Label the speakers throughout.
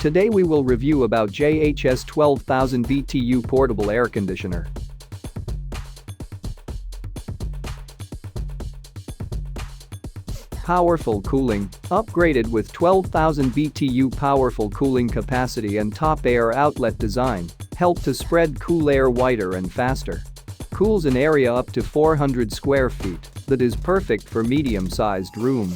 Speaker 1: Today we will review about JHS 12,000 BTU portable air conditioner. Powerful cooling, upgraded with 12,000 BTU powerful cooling capacity and top air outlet design, help to spread cool air wider and faster. Cools an area up to 400 square feet that is perfect for medium-sized room.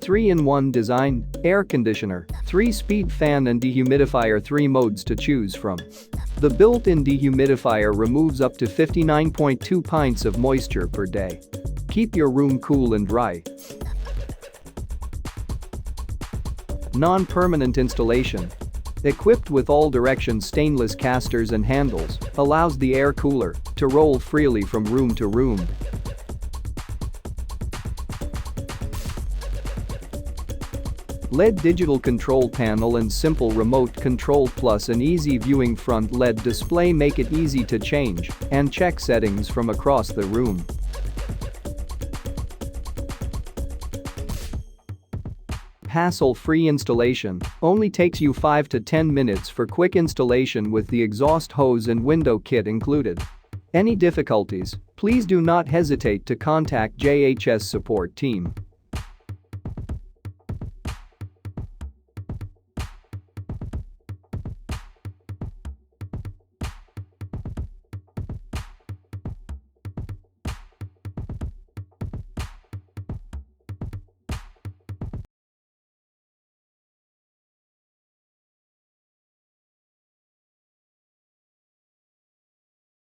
Speaker 1: 3-in-1 design, air conditioner, 3-speed fan and dehumidifier, 3 modes to choose from. The built-in dehumidifier removes up to 59.2 pints of moisture per day. Keep your room cool and dry. Non-permanent installation. Equipped with all-direction stainless casters and handles, allows the air cooler to roll freely from room to room. LED digital control panel and simple remote control plus an easy viewing front LED display make it easy to change and check settings from across the room. Hassle-free installation, only takes you 5 to 10 minutes for quick installation with the exhaust hose and window kit included. Any difficulties, please do not hesitate to contact JHS support team.